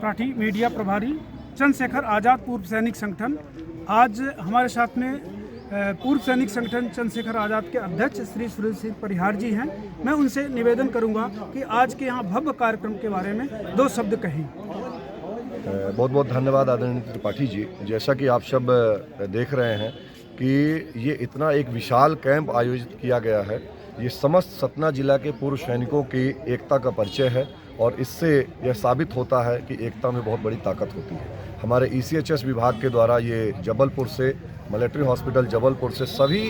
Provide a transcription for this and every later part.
Tripathi media प्रभारी चंद्रशेखर आज़ाद पूर्व सैनिक संगठन। आज हमारे साथ में पूर्व सैनिक संगठन चंद्रशेखर आज़ाद के अध्यक्ष श्री सुरेश सिंह परिहार जी हैं। मैं उनसे निवेदन करूंगा कि आज के यहाँ भव्य कार्यक्रम के बारे में दो शब्द कहें। बहुत बहुत धन्यवाद आदरणीय त्रिपाठी जी। जैसा कि आप सब देख रहे हैं कि ये इतना एक विशाल कैंप आयोजित किया गया है, ये समस्त सतना जिला के पूर्व सैनिकों की एकता का परिचय है और इससे यह साबित होता है कि एकता में बहुत बड़ी ताकत होती है। हमारे ECHS विभाग के द्वारा ये जबलपुर से, मिलिट्री हॉस्पिटल जबलपुर से सभी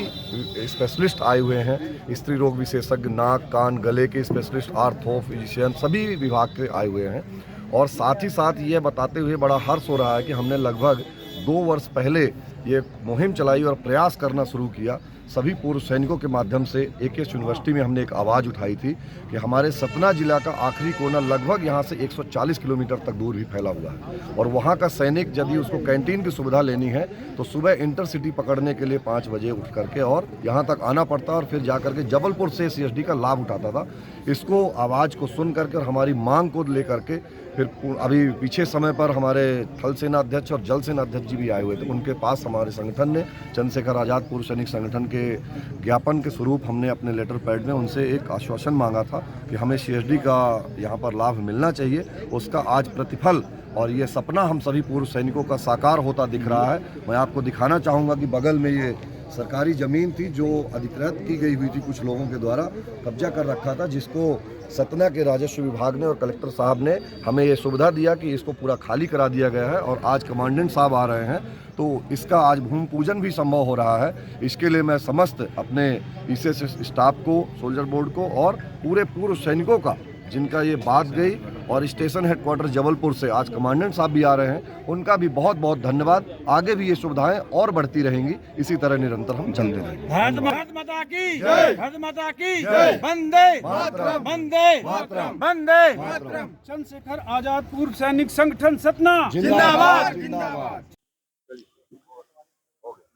स्पेशलिस्ट आए हुए हैं। स्त्री रोग विशेषज्ञ, नाक कान गले के स्पेशलिस्ट, आर्थो, फिजिशियन, सभी विभाग के आए हुए हैं। और साथ ही साथ ये बताते हुए बड़ा हर्ष हो रहा है कि हमने लगभग 2 वर्ष पहले ये मुहिम चलाई और प्रयास करना शुरू किया। सभी पूर्व सैनिकों के माध्यम से AKS यूनिवर्सिटी में हमने एक आवाज़ उठाई थी कि हमारे सतना जिला का आखिरी कोना लगभग यहाँ से 140 किलोमीटर तक दूर भी फैला हुआ है और वहाँ का सैनिक यदि उसको कैंटीन की सुविधा लेनी है तो सुबह इंटरसिटी पकड़ने के लिए 5 बजे उठ करके और यहाँ तक आना पड़ता और फिर जा करके जबलपुर से CSD का लाभ उठाता था। इसको आवाज़ को सुन करके और हमारी मांग को ले करके फिर अभी पीछे समय पर हमारे थल सेना अध्यक्ष और जल सेना अध्यक्ष जी भी आए हुए थे। उनके पास हमारे संगठन ने चंद्रशेखर आज़ाद पूर्व सैनिक संगठन के ज्ञापन के स्वरूप हमने अपने लेटर पैड में उनसे एक आश्वासन मांगा था कि हमें CSD का यहाँ पर लाभ मिलना चाहिए। उसका आज प्रतिफल और ये सपना हम सभी पूर्व सैनिकों का साकार होता दिख रहा है। मैं आपको दिखाना चाहूँगा कि बगल में ये सरकारी ज़मीन थी जो अधिकृत की गई हुई थी, कुछ लोगों के द्वारा कब्जा कर रखा था, जिसको सतना के राजस्व विभाग ने और कलेक्टर साहब ने हमें ये सुविधा दिया कि इसको पूरा खाली करा दिया गया है और आज कमांडेंट साहब आ रहे हैं तो इसका आज भूमि पूजन भी संभव हो रहा है। इसके लिए मैं समस्त अपने ECHS स्टाफ को, सोल्जर बोर्ड को और पूरे पूर्व सैनिकों का, जिनका ये बात गई और स्टेशन हेडक्वार्टर जबलपुर से आज कमांडेंट साहब भी आ रहे हैं, उनका भी बहुत बहुत धन्यवाद। आगे भी ये सुविधाएं और बढ़ती रहेंगी, इसी तरह निरंतर हम चलते रहेंगे। भारत माता की जय, भारत माता की जय, वंदे मातरम, वंदे मातरम, वंदे मातरम। चंद्रशेखर आज़ाद पूर्व सैनिक संगठन सतना जिंदाबाद, जिंदाबाद।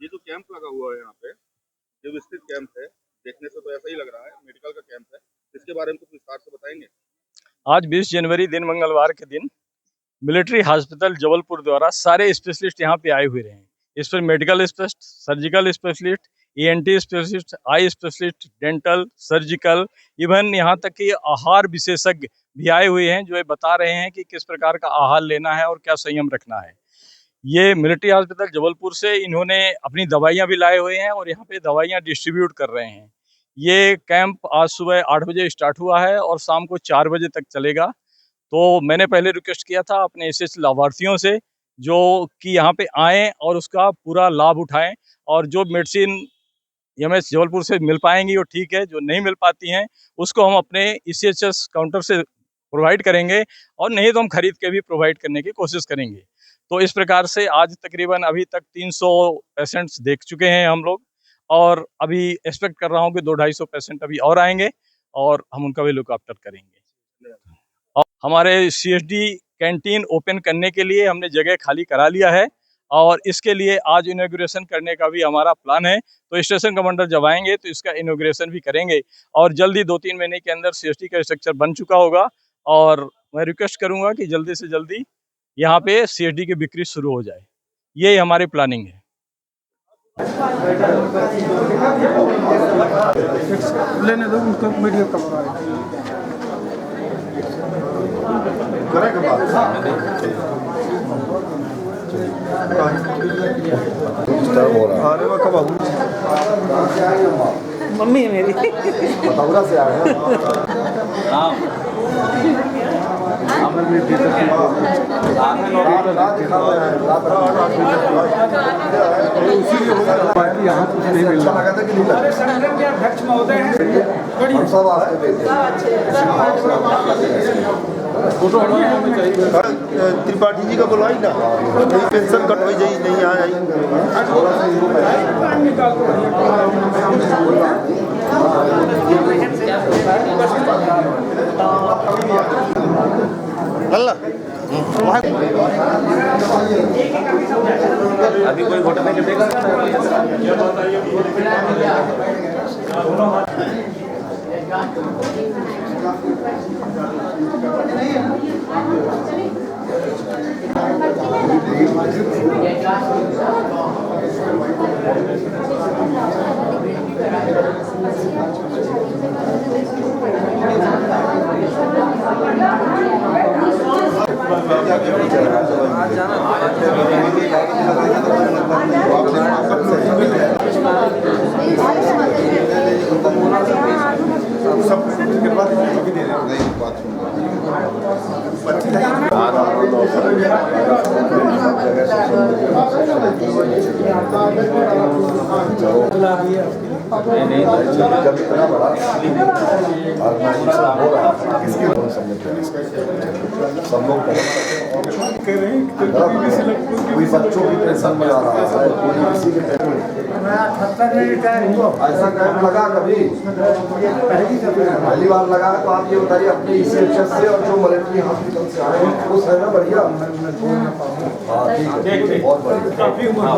ये जो कैंप लगा हुआ है यहाँ पे, जो विस्तृत कैंप है, देखने से तो ऐसा ही लग रहा है मेडिकल का कैंप है, इसके बारे में कुछ विस्तार से बताएंगे। आज 20 जनवरी दिन मंगलवार के दिन मिलिट्री हॉस्पिटल जबलपुर द्वारा सारे स्पेशलिस्ट यहाँ पे आए हुए रहे हैं। इस पर medical specialist, surgical specialist, ENT specialist, eye specialist, dental, surgical, even यहाँ तक कि आहार विशेषज्ञ भी आए हुए हैं जो ये बता रहे हैं कि किस प्रकार का आहार लेना है और क्या संयम रखना है। ये मिलिट्री हॉस्पिटल जबलपुर से इन्होंने अपनी दवाइयाँ भी लाए हुए हैं और यहाँ पे दवाइयाँ डिस्ट्रीब्यूट कर रहे हैं। ये कैंप आज सुबह 8 बजे स्टार्ट हुआ है और शाम को 4 बजे तक चलेगा। तो मैंने पहले रिक्वेस्ट किया था अपने ECHS लाभार्थियों से जो कि यहाँ पे आएँ और उसका पूरा लाभ उठाएं और जो मेडिसिन EMS जबलपुर से मिल पाएंगी वो ठीक है, जो नहीं मिल पाती हैं उसको हम अपने ECHS काउंटर से प्रोवाइड करेंगे और नहीं तो हम खरीद के भी प्रोवाइड करने की कोशिश करेंगे। तो इस प्रकार से आज तकरीबन अभी तक 300 पेशेंट्स देख चुके हैं हम लोग और अभी एक्सपेक्ट कर रहा हूँ कि 200-250 पेशेंट अभी और आएंगे और हम उनका भी लुक आफ्टर करेंगे। और हमारे CSD कैंटीन ओपन करने के लिए हमने जगह खाली करा लिया है और इसके लिए आज इनॉग्रेशन करने का भी हमारा प्लान है। तो स्टेशन कमांडर जब आएंगे तो इसका इनॉग्रेशन भी करेंगे और जल्दी 2-3 महीने के अंदर CSD का स्ट्रक्चर बन चुका होगा और मैं रिक्वेस्ट करूँगा कि जल्दी से जल्दी यहाँ पे CSD की बिक्री शुरू हो जाए। यही हमारी प्लानिंग है। लेने दो उनको, वीडियो कवर मम्मी है मेरी से आ यहाँ कुछ नहीं मिल रहा। हमारे संगठन के अध्यक्ष महोदय हैं, त्रिपाठी जी का बुलाई ना, नहीं पेंशन कट हो जाए, नहीं आई अभी कोई वोट नहीं देगा। जब इतना बड़ा ऑर्गेनाइजेशन हो रहा है इसके लिए सब लोग कोई बच्चों की टेंशन में आ रहा है, कोई किसी के ऐसा कैंप लगा कभी पहली बार लगा तो आप ये बताइए अपने ECHS से और जो मिलिट्री हॉस्पिटल से आए हैं खुश है ना? बढ़िया, हाँ ठीक है, बहुत बढ़िया।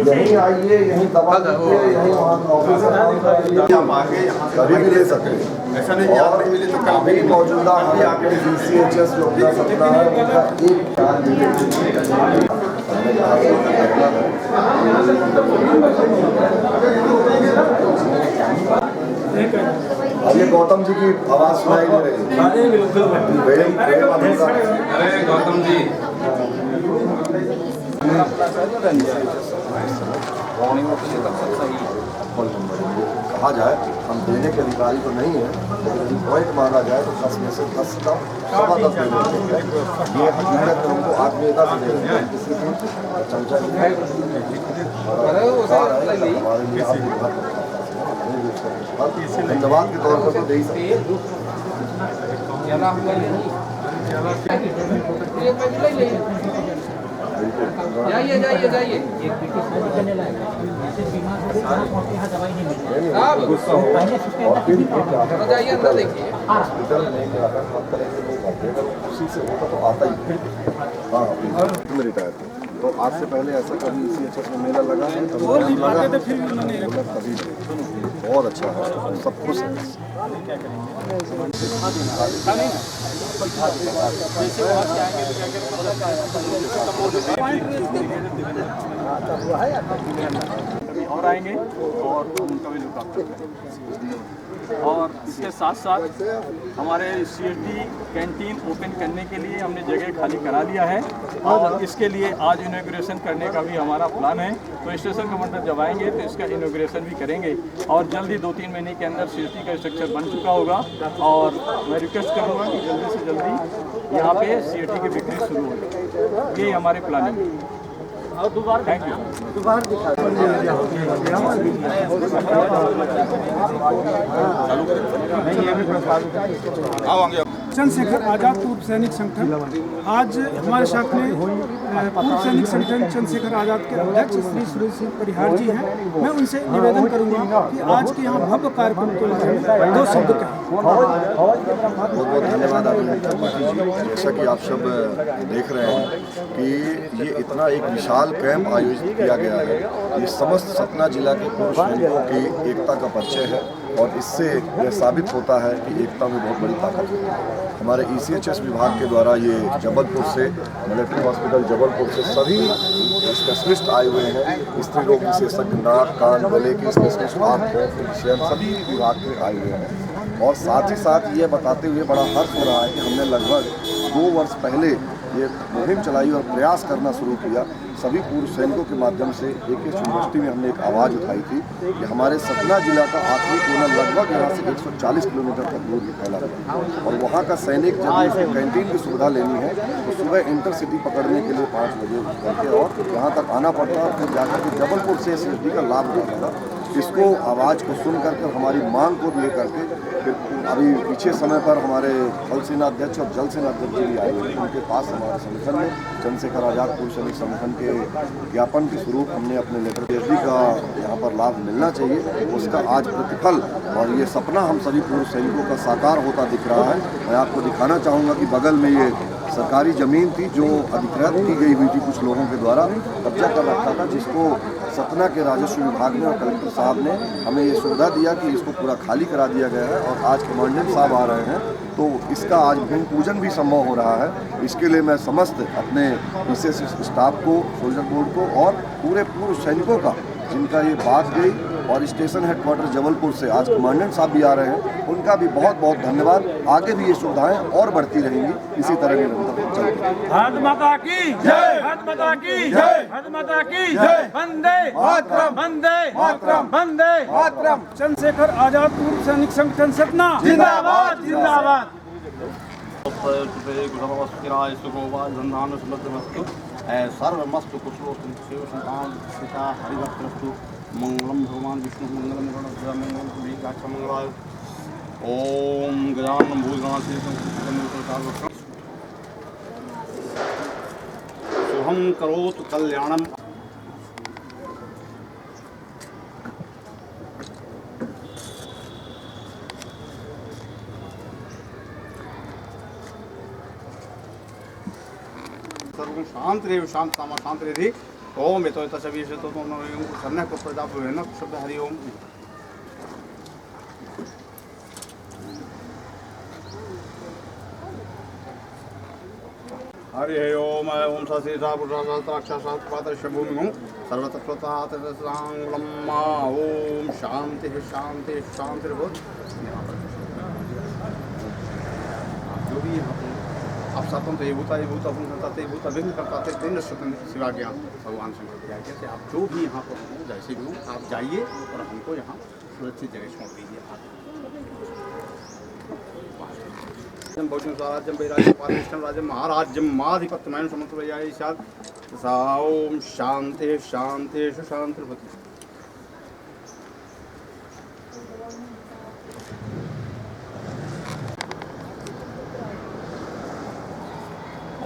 यहीं आइए, यहीं दवा लीजिए, यहीं वहाँ कभी भी ले सकते हैं, ऐसा नहीं और मिले तो कभी मौजूदा ECHS जो अपना सपना है ये गौतम जी की आवाज सुनाई दे रही है। अरे गौतम जी कहा जाए हम देने के अधिकारी तो नहीं है, लेकिन यदि पॉइंट मांगा जाए तो 10 में से 10 का 10.25 दे देते हैं। ये हकीकत है, हमको आत्मीयता से दे देते हैं, किसी की चमचा हमारे लिए आप धन्यवाद के तौर पर तो दे ही सकते जाइए जाइए जाइए जाइए अंदर देखिए हॉस्पिटल नहीं जाकर हर तरह के लोग आते हैं, उसी से होता तो आता ही। हाँ में रिटायर थे तो आज से पहले ऐसा कभी ECHS में मेला लगा है कभी बहुत अच्छा है, सब खुश है। और आएंगे और उनका भी लुक करेंगे। और इसके साथ साथ हमारे CSD कैंटीन ओपन करने के लिए हमने जगह खाली करा लिया है और इसके लिए आज इनॉग्रेशन करने का भी हमारा प्लान है। तो स्टेशन कमांडर जब आएंगे तो इसका इनॉग्रेशन भी करेंगे और जल्द ही 2-3 महीने के अंदर CSD का स्ट्रक्चर बन चुका होगा और मैं रिक्वेस्ट करूँगा कि जल्दी से जल्दी यहाँ पे CSD की बिक्री शुरू हो। यही हमारे प्लानिंग है। और दोबारा थैंक यू। चंद्रशेखर आजाद पूर्व सैनिक संगठन आज हमारे साथ में पूर्व सैनिक संगठन चंद्रशेखर आजाद के अध्यक्ष श्री सुरेश सिंह परिहार जी हैं। मैं उनसे निवेदन करूंगा कि आज के यहाँ भव्य कार्यक्रम के लिए 2 शब्द कहें। बहुत बहुत धन्यवाद आदरणीय त्रिपाठी जी। जैसा कि आप सब देख रहे हैं कि ये इतना एक विशाल कैंप आयोजित किया गया है, ये समस्त सतना जिला के पूर्व सैनिकों की एकता का परिचय है और इससे यह साबित होता है कि एकता में बहुत बड़ी ताकत है। हमारे ECHS विभाग के द्वारा ये जबलपुर से मिलिट्री हॉस्पिटल जबलपुर से सभी स्पेशलिस्ट आए हुए हैं, स्त्री रोग विशेषज्ञ, नाक कान गले के स्पेशलिस्ट, सभी विभाग के आए हुए हैं। और साथ ही साथ ये बताते हुए बड़ा हर्ष हो रहा है कि हमने लगभग 2 वर्ष पहले ये मुहिम चलाई और प्रयास करना शुरू किया। सभी पूर्व सैनिकों के माध्यम से एक यूनिवर्सिटी में हमने एक आवाज़ उठाई थी कि हमारे सतना जिला का आखिरी कोना लगभग यहाँ से 140 किलोमीटर तक दूर फैला है और वहाँ का सैनिक जब उसको कैंटीन की सुविधा लेनी है तो सुबह इंटरसिटी पकड़ने के लिए 5 बजे करके और यहाँ तक आना पड़ता है, फिर जाकर के जबलपुर से CSD का लाभ लेना था। इसको आवाज़ को सुन करके हमारी मांग को ले करके फिर अभी पीछे समय पर हमारे थल सेना अध्यक्ष और जल सेना अध्यक्ष भी आए हुए, उनके पास हमारे संगठन में चंद्रशेखर आजाद पूर्व सैनिक संगठन के ज्ञापन के स्वरूप हमने अपने लेटर CSD का यहाँ पर लाभ मिलना चाहिए, उसका आज प्रतिफल और ये सपना हम सभी पूर्व सैनिकों का साकार होता दिख रहा है। मैं आपको दिखाना चाहूँगा कि बगल में ये सरकारी ज़मीन थी जो अधिकृत की गई हुई थी कुछ लोगों के द्वारा कब्जा कर रखा था, जिसको सतना के राजस्व विभाग ने और कलेक्टर साहब ने हमें ये सुविधा दिया कि इसको पूरा खाली करा दिया गया है और आज कमांडेंट साहब आ रहे हैं तो इसका आज भूमि पूजन भी संभव हो रहा है। इसके लिए मैं समस्त अपने विशेष स्टाफ को, सोल्जर बोर्ड को और पूरे पूर्व सैनिकों का जिनका ये बात गई और स्टेशन हेडक्वार्टर जबलपुर से आज कमांडेंट साहब भी आ रहे हैं, उनका भी बहुत बहुत धन्यवाद। आगे भी ये सुविधाएं और बढ़ती रहेंगी, इसी तरह निरंतर चलती रहेंगी। भारत माता की जय, भारत माता की जय, भारत माता की जय, वंदे मातरम, वंदे मातरम, वंदे मातरम। चंद्रशेखर आजाद पूर्व सैनिक संगठन सतना जिंदाबाद, जिंदाबाद। सर्वमस्तु कुशलोस्तु सीता हरिभक्तस्तु मंगलम भगवान विष्णु मंगलम गणपति मंगलम कुलीकाक्ष मंगलाय। ओम गजानन भूतगणाधीश शुभं करोतु कल्याणम। सर्वं शांतिरेव शांतकामा शांतिरेधि। ओम यतो तस्वीशतो सर्णः को प्रजापति शब्द हरि ओम। हरि ओम ओम ससी सापुराक्षाशास्त्रपात्रभूमि सर्वतत्वतांगलम ओम शांति शांति शांति। जो भी आप सातों तो ये भूता भूता विघ्न करता थे तेन स्वतंत्र शिवा ज्ञान भगवान शंकर दिया कहते आप जो भी यहाँ पर हो जैसे भी हो आप जाइए और हमको यहाँ सुरक्षित जगह छोड़ दीजिए। आप भोजन स्वराज्यम वैराज्यम पारिष्टम राज्यम महाराज्यम माधिपत्यमयं समन्वयाय स्यात्। ओम शांति शांति शांतिर्भवतु।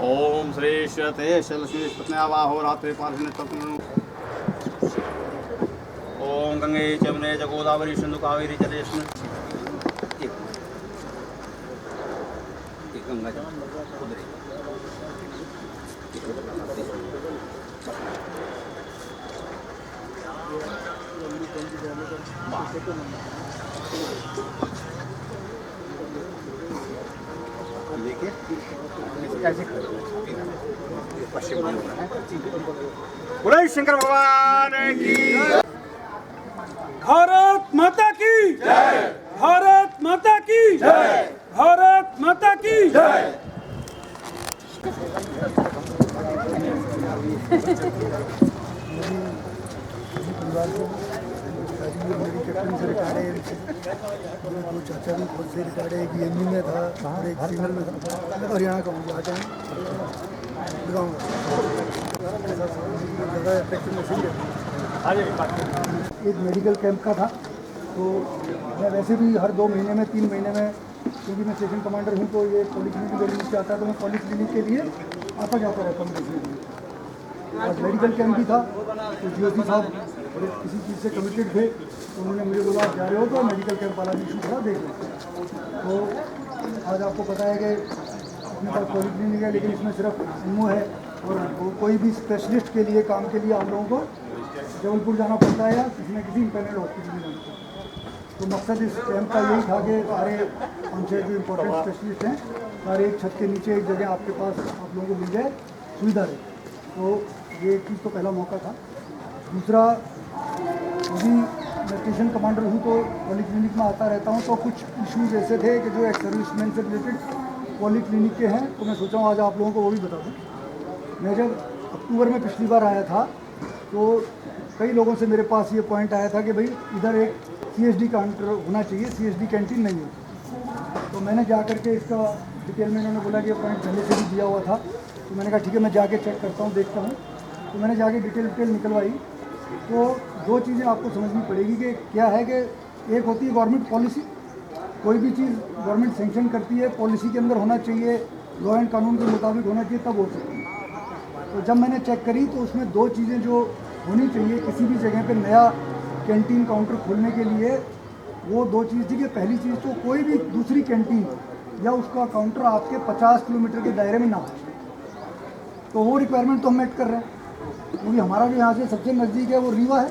ओम श्री श्वेते शैलक्ष्मी पत्न्यावाहो रात्रि पार्षण तत्नु। ओम गंगे चमने जगोदावरी सिंधु कावेरी जलेस्मिन्। गंगा जल उधर लेके कैसे पश्चिम में है। बोलो शंकर भगवान की। भारत माता की जय, भारत माता की जय, भारत माता की जय। मेरी कैप्टन से रिटायर्ड है, दो चाचा भी खुद से रिटायर्ड है, एक एमयू में था और एक सिविल में था। हरियाणा का मुझे आता है गाँव एक मेडिकल कैंप का था। तो मैं वैसे भी हर 2 महीने में 3 महीने में, क्योंकि मैं स्टेशन कमांडर हूँ तो ये पॉलिक्लिनिक क्लिनिक से आता है तो मैं पॉलिक्लिनिक के लिए आता जाता रहता हूँ देखने के लिए। आज मेडिकल कैंप भी था तो GOC साहब किसी चीज़ से कमिटेड थे तो उन्होंने मुझे बोला आप जा रहे हो तो मेडिकल कैंप वाला भी इशू थोड़ा देख लें। तो आज आपको पता है कि अपने पास पॉलिक्लिनिक है लेकिन इसमें सिर्फ एमओ है और कोई भी स्पेशलिस्ट के लिए काम के लिए हम लोगों को जबलपुर जाना पड़ता है या किसी न किसी इंटरनेट हॉस्पिटल में जाना पड़ता है। तो मकसद इस कैंप का यही था कि सारे 5-6 जो इम्पोर्टेंट स्पेशलिस्ट हैं सारे एक छत के नीचे एक जगह आपके पास आप लोगों को मिल जाए, सुविधा रहे। तो ये एक चीज़ तो पहला मौका था। दूसरा, अभी मैं स्टेशन कमांडर हूँ तो पॉलीक्लिनिक में आता रहता हूँ तो कुछ इश्यूज ऐसे थे कि जो एक्स सर्विसमैन से रिलेटेड पॉलीक्लिनिक के हैं तो मैं सोचा हूँ आज आप लोगों को वो भी बता दूँ। मैं जब अक्टूबर में पिछली बार आया था तो कई लोगों से मेरे पास ये पॉइंट आया था कि भाई इधर एक CSD काउंटर होना चाहिए, CSD कैंटीन नहीं है। तो मैंने जा करके इसका डिटेल में इन्होंने बोला कि ये पॉइंट पहले से भी दिया हुआ था तो मैंने कहा ठीक है मैं जाके चेक करता हूँ, देखता हूँ। तो मैंने जाके डिटेल निकलवाई तो 2 चीज़ें आपको समझनी पड़ेगी कि क्या है कि एक होती है गवर्नमेंट पॉलिसी, कोई भी चीज़ गवर्नमेंट सेंक्शन करती है पॉलिसी के अंदर होना चाहिए, लॉ एंड कानून के मुताबिक होना चाहिए तब हो सकती है। तो जब मैंने चेक करी तो उसमें 2 चीज़ें जो होनी चाहिए किसी भी जगह पे नया कैंटीन काउंटर खोलने के लिए, वो 2 चीज़ थी कि पहली चीज़ तो कोई भी दूसरी कैंटीन या उसका काउंटर आपके 50 किलोमीटर के दायरे में ना हो। तो वो रिक्वायरमेंट तो हम मेट कर रहे हैं क्योंकि हमारा जो यहाँ से सबसे नज़दीक है वो रीवा है,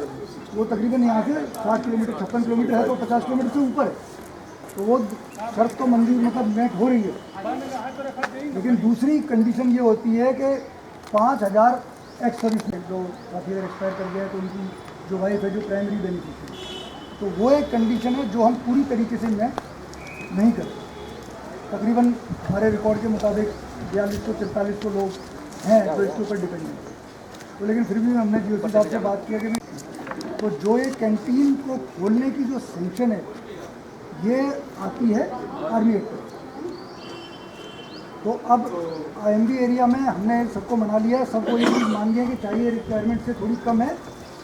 वो तकरीबन यहाँ से 60 किलोमीटर 56 किलोमीटर है तो 50 किलोमीटर से ऊपर है। तो वो शर्त तो मंजूर मतलब मेट हो रही है। लेकिन दूसरी कंडीशन ये होती है कि 5000 एक्स सर्विसमैन जो काफ़ी देर एक्सपायर कर गए तो उनकी जो वाइफ है जो प्राइमरी बेनिफिशियरी तो वो एक कंडीशन है जो हम पूरी तरीके से नहीं करते। तकरीबन हमारे रिकॉर्ड के मुताबिक 4200-4300 लोग हैं जो इसके ऊपर डिपेंडेंट हैं। तो लेकिन फिर भी हमने GOC साहब से बात किया कि तो जो ये कैंटीन को खोलने की जो सेंक्शन है ये आती है आर्मी एक्ट में। तो अब IMB एरिया में हमने सबको मना लिया है, सबको ये चीज़ मान लिया कि चाहिए रिक्वायरमेंट से थोड़ी कम है,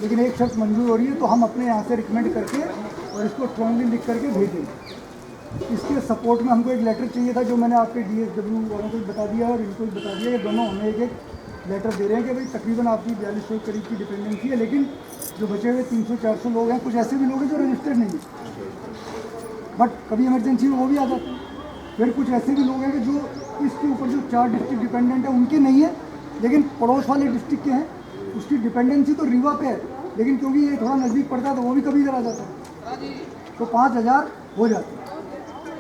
लेकिन एक शर्त मंजूर हो रही है तो हम अपने यहाँ से रिकमेंड करके और इसको स्ट्रांगली लिख करके भेजेंगे। इसके सपोर्ट में हमको एक लेटर चाहिए था जो मैंने आपके DSW वालों को बता दिया और इनको भी बता दिया कि दोनों हमें एक लेटर दे रहे हैं कि भाई तकरीबन आपकी 4200 करीब की डिपेंडेंसी है, लेकिन जो बचे हुए 300-400 लोग हैं, कुछ ऐसे भी लोग हैं जो रजिस्टर्ड नहीं है बट कभी इमरजेंसी में वो भी आ जाते हैं। फिर कुछ ऐसे भी लोग हैं कि जो इसके ऊपर जो 4 डिस्ट्रिक्ट डिपेंडेंट है उनके नहीं है, लेकिन पड़ोस वाले डिस्ट्रिक्ट के हैं, उसकी डिपेंडेंसी तो रीवा पे है, लेकिन क्योंकि ये थोड़ा नज़दीक पड़ता है तो वो भी कभी इधर आ जाता है, तो 5000 हो जाते हैं।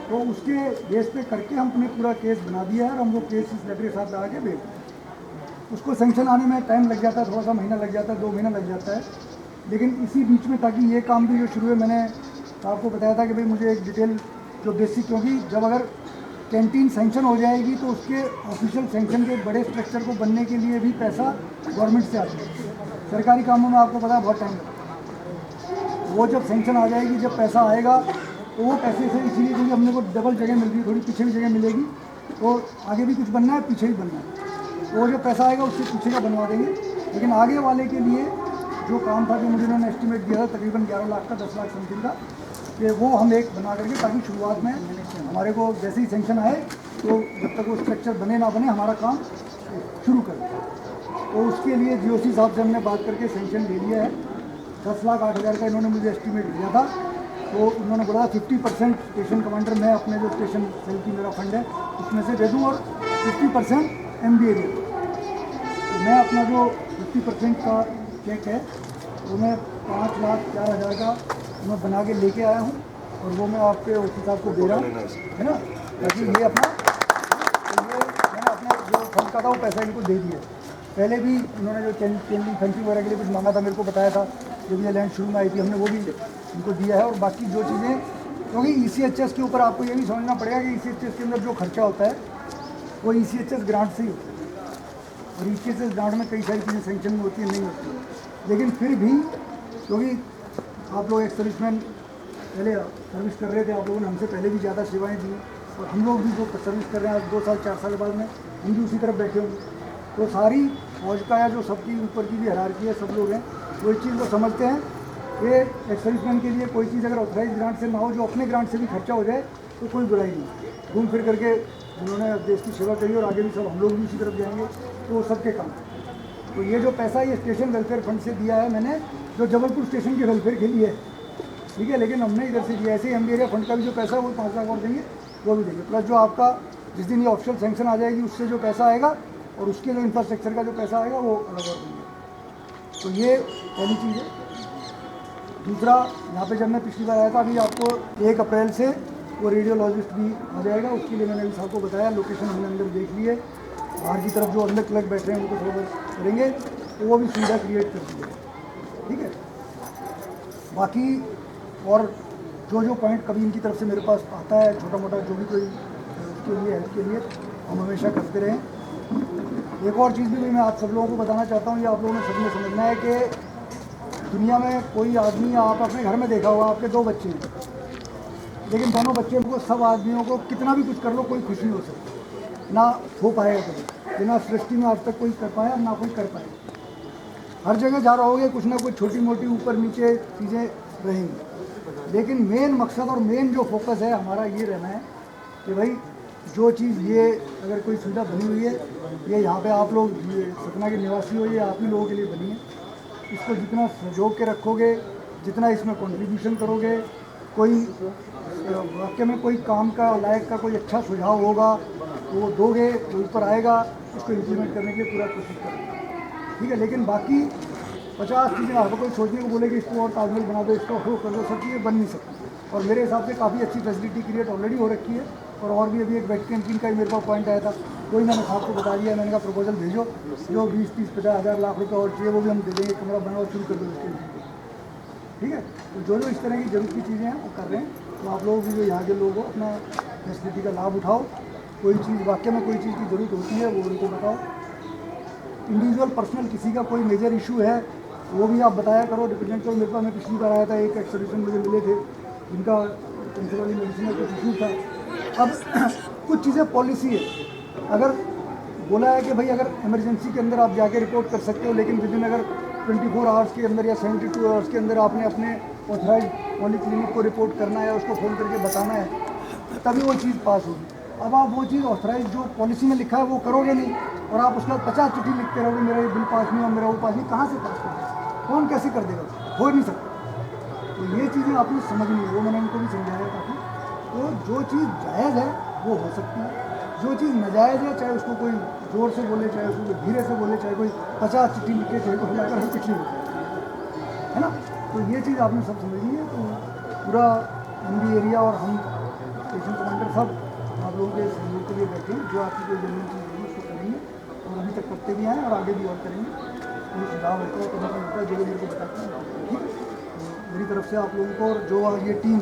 तो उसके बेस पे करके हम अपने पूरा केस बना दिया है और हम वो केस इस लेटर के साथ लगा के भेज दें। उसको सेंक्शन आने में टाइम लग जाता है, थोड़ा सा महीना लग जाता है, 2 महीना लग जाता है, लेकिन इसी बीच में ताकि ये काम भी जो शुरू है, मैंने आपको बताया था कि भाई मुझे एक डिटेल जो बेसिक, क्योंकि जब अगर कैंटीन सेंक्शन हो जाएगी तो उसके ऑफिशियल सेंक्शन के बड़े स्ट्रक्चर को बनने के लिए भी पैसा गवर्नमेंट से आता है। सरकारी कामों में आपको पता है बहुत टाइम लगता है। वो जब सेंक्शन आ जाएगी, जब पैसा आएगा तो वो पैसे से इसीलिए क्योंकि हमने को डबल जगह मिल रही है, थोड़ी पीछे भी जगह मिलेगी, तो आगे भी कुछ बनना है, पीछे भी बनना है, तो वो जो पैसा आएगा उससे पीछे का बनवा देंगे। लेकिन आगे वाले के लिए जो काम था, जो मुझे उन्होंने एस्टिमेट दिया था तकरीबन 11 लाख का, 10 लाख समथिंग का, कि वो हम एक बना करके ताकि शुरुआत में हमारे को जैसे ही सेंक्शन आए तो जब तक वो स्ट्रक्चर बने ना बने हमारा काम शुरू करें। तो उसके लिए GOC साहब से हमने बात करके सेंक्शन ले लिया है। 10,08,000 का इन्होंने मुझे एस्टिमेट दिया था, तो उन्होंने बोला 50% स्टेशन कमांडर मैं अपने जो स्टेशन सेल की मेरा फंड है उसमें से दे दूँ और 50% MB एरिया। तो मैं अपना जो 50% का चेक है वो मैं 5,04,000 का मैं बना के लेके आया हूँ और वो मैं आपके OC साहब को दे रहा हूँ, है ना, ताकि ये अपना मैंने अपना जो फंड का था वो पैसा इनको दे दिया। पहले भी उन्होंने जो चेंजिंग फेंसिंग वगैरह के लिए कुछ मांगा था, मेरे को बताया था, जब ये लैंड शुरू में आई थी हमने वो भी इनको दिया है। और बाकी जो चीज़ें, क्योंकि ECHS के ऊपर आपको ये भी समझना पड़ेगा कि ECHS के अंदर जो खर्चा होता है वो ECHS ग्रांट से ही होता है और ECHS ग्रांट में कई सारी चीज़ें सेंक्शन में होती है, नहीं होती है, लेकिन फिर भी क्योंकि आप लोग एक सर्विसमैन पहले सर्विस कर रहे थे, आप लोगों ने हमसे पहले भी ज़्यादा सेवाएं दी और हम लोग भी जो सर्विस कर रहे हैं आज 2 साल 4 साल के बाद में हम भी उसी तरफ बैठे होंगे, तो सारी फौज का या जो सबकी ऊपर की भी हायरार्की है, सब लोग हैं, वो इस चीज़ को समझते हैं कि एक सर्विसमैन के लिए कोई चीज़ अगर ऑथराइज ग्रांट से ना हो, जो अपने ग्रांट से भी खर्चा हो जाए तो कोई बुराई नहीं। घूम फिर करके उन्होंने देश की सेवा करी और आगे भी सब हम लोग भी उसी तरफ जाएंगे, तो वो सबके काम। तो ये जो पैसा ये स्टेशन वेलफेयर फंड से दिया है मैंने, जो जबलपुर स्टेशन के वेलफेयर के लिए है, ठीक है, लेकिन हमने इधर से दिया। ऐसे ही MB एरिया फंड का भी जो पैसा है वो 5 लाख और देंगे, वो भी देंगे, प्लस जो आपका जिस दिन ये ऑफिशियल सेंक्शन आ जाएगी उससे जो पैसा आएगा और उसके जो इंफ्रास्ट्रक्चर का जो पैसा आएगा वो अलग और देंगे। तो ये पहली चीज़ है। दूसरा, यहाँ पे जब मैं पिछली बार आया था, अभी आपको 1 अप्रैल से वो रेडियोलॉजिस्ट भी आ जाएगा, उसके लिए मैंने अभी साहब को बताया, लोकेशन हमने अंदर देख ली है, बाहर की तरफ जो अंदर क्लर्क बैठ रहे हैं उनको थोड़ा करेंगे तो वो भी सुविधा क्रिएट कर दी है, ठीक है। बाकी और जो पॉइंट कभी इनकी तरफ से मेरे पास आता है, छोटा मोटा जो भी कोई उसके लिए हेल्प के लिए हम हमेशा करते रहें। एक और चीज़ भी मैं आप सब लोगों को बताना चाहता हूँ, ये आप लोगों ने सबने समझना है कि दुनिया में कोई आदमी, आप अपने घर में देखा होगा, आपके 2 बच्चे हैं, लेकिन दोनों बच्चे को, सब आदमियों को कितना भी कुछ कर लो कोई खुश नहीं हो सकती, ना हो पाएगा कभी, बिना सृष्टि में आज तक कोई कर पाया ना कोई कर पाएगा। हर जगह जा रहोगे कुछ ना कुछ छोटी मोटी ऊपर नीचे चीज़ें रहेंगी, लेकिन मेन मकसद और मेन जो फोकस है हमारा ये रहना है कि भाई जो चीज़ ये अगर कोई सुविधा बनी हुई है, ये यहाँ पे आप लोग सतना के निवासी हो, ये आप ही लोगों के लिए बनी है, इसको जितना संजोग के रखोगे, जितना इसमें कंट्रीब्यूशन करोगे, कोई वाकई में कोई काम का लायक का कोई अच्छा सुझाव होगा तो वो दोगे, वो ऊपर आएगा, उसको इम्प्लीमेंट करने के लिए पूरा कोशिश करेंगे, ठीक है। लेकिन बाकी 50 चीज़ें आपको कोई सोचने को बोले कि इसको और ताजमहल बना दो, इसको हो कर दो, सब चीज़ें बन नहीं सकती। और मेरे हिसाब से काफ़ी अच्छी फैसिलिटी क्रिएट ऑलरेडी हो रखी है, और भी अभी एक वेट कैंटीन का ही मेरे पास पॉइंट आया था, कोई मैंने साहब को बता दिया, मैंने कहा प्रपोजल भेजो, जो 20, 30, 50 हज़ार लाख रुपये और चाहिए वो भी हम दे देंगे, कमरा बनाओ शुरू कर दो उसके लिए। ठीक है। तो जो जो इस तरह की जरूरत की चीज़ें हैं वो कर रहे हैं, तो आप लोग भी जो यहाँ के लोग हो अपना फैसिलिटी का लाभ उठाओ। कोई चीज़ वाकई में कोई चीज़ की ज़रूरत होती है वो उनको बताओ। इंडिविजुअल पर्सनल किसी का कोई मेजर इशू है वो भी आप बताया करो, रिप्रेजेंट करो। मेरे पास मैं पिछली बार आया था, एक एक्सर्विशन मुझे मिले थे जिनका कैंसर वाली मेडिसिन का कुछ इशू था। अब कुछ चीज़ें पॉलिसी है, अगर बोला है कि भाई अगर इमरजेंसी के अंदर आप जाके रिपोर्ट कर सकते हो, लेकिन विदिन अगर 24 आवर्स के अंदर या 72 आवर्स के अंदर आपने अपने ऑथराइज पॉलीक्लिनिक को रिपोर्ट करना है, उसको फ़ोन करके बताना है, तभी वो चीज़ पास होगी। अब आप वो चीज़ ऑथराइज जो पॉलिसी में लिखा है वो करोगे नहीं, और आप उसके बाद 50 चिट्ठी लिखते रहोगे मेरा ये बिल पास नहीं हुआ, मेरा वो पास नहीं, कहाँ से पास करोगे? कौन कैसे कर देगा? हो ही नहीं सकता। तो ये चीज़ें आपने समझनी है, वो मैंने उनको भी समझाया काफ़ी। तो जो चीज़ जायज़ है वो हो सकती है, जो चीज़ नाजायज़ है चाहे उसको कोई ज़ोर से बोले, चाहे उसको कोई धीरे से बोले, चाहे कोई 50 चिट्ठी लिखे, चाहे कोई हमारा कुछ नहीं होता है ना। तो ये चीज़ आपने सब समझनी है। तो पूरा MD एरिया और हम स्टेशन कमांडर सब आप लोगों के सहयोग के लिए बैठे हैं। जो आपकी कोई जरूरी चीज़ होगी उसको करेंगे, और अभी तक करते भी आए और आगे भी और करेंगे। कोई सुझाव होता है करना होता है जो मेरे को बताते हैं, ठीक है। तो मेरी तरफ से आप लोगों को, और जो ये टीम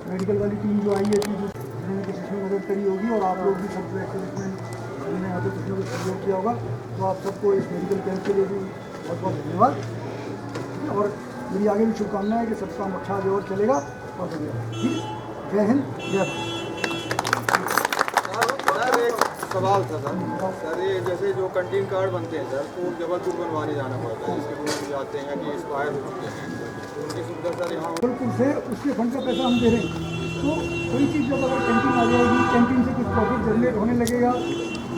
मेडिकल वाली टीम जो आई है, जिन्होंने किसी में मदद करी होगी, और आप लोग भी सब जो एक्टिविटी में यहाँ पे कुछ ना कुछ सहयोग किया होगा, तो आप सबको इस मेडिकल कैंप के लिए भी बहुत बहुत धन्यवाद। और मेरी आगे भी शुभकामनाएं कि सबका काम अच्छा आगे और चलेगा और बढ़िया, ठीक है। जय हिंद, जय भारत। सवाल था सर, ये जैसे जो कैंटीन कार्ड बनते हैं सर, तो जबलपुर बनवाने जाना पड़ता है, जिसके लोग जाते हैं कि एक्सपायर हो चुके हैं, तो उनकी सुविधा सर यहाँ जबलपुर से उसके फंड का पैसा हम दे रहे हैं। तो कोई चीज़ जब अगर कैंटीन आ जाएगी, कैंटीन से कुछ प्रॉफिट जनरेट होने लगेगा,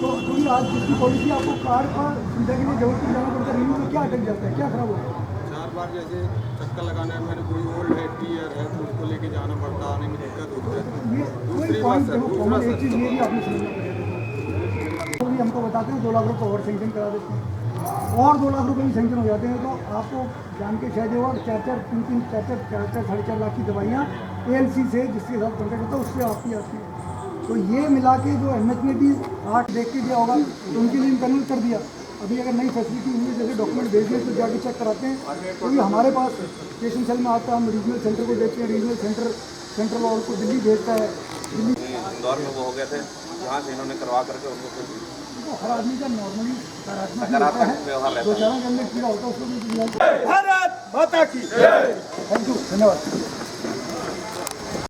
तो क्योंकि आज जिसकी पॉलिसी आपको कार्ड का सुविधा के लिए जबलपुर जाना पड़ता है, रिन्यू में क्या अटक जाता है, क्या खराब होता है? 4 बार जैसे चक्कर लगाने में कोई ओल्ड है, टीयर है, तो उसको लेके जाना पड़ता है, आने में दिक्कत होती है। ये कोई पॉइंट देखो, कॉमन एक चीज़ ये भी आपने समझना पड़ेगा। तो भी हमको बताते हैं 2 लाख रुपये और सेंक्शन करा देते हैं, और 2 लाख रुपये भी सेंक्शन हो जाते हैं। तो आपको जान के शायद और 4-4, 3-3, 4-4 लाख की दवाइयाँ ALC से जिसके साथ कॉन्टैक्ट होता है उससे आपकी आती है। तो ये मिला के जो MHND 8 देख के दिया होगा, तो उनके लिए इंटरनल कर दिया। अभी अगर नई फैसिलिटी हुई है, जैसे डॉक्यूमेंट भेज दिए तो जाके चेक कराते हैं। तो ये हमारे पास स्टेशन सेल में आता है, हम रीजनल सेंटर को देखते हैं, रीजनल सेंटर सेंट्रल और को दिल्ली भेजता है। दिल्ली इंदौर में वो हो गए थे, यहाँ से इन्होंने करवा करके उनको फिर तो हर आदमी का नॉर्मली सकारात्मक व्यवहार है, 2-4 के अंदर कीड़ा होता है उसको भी। भारत माता की थैंक यू, धन्यवाद।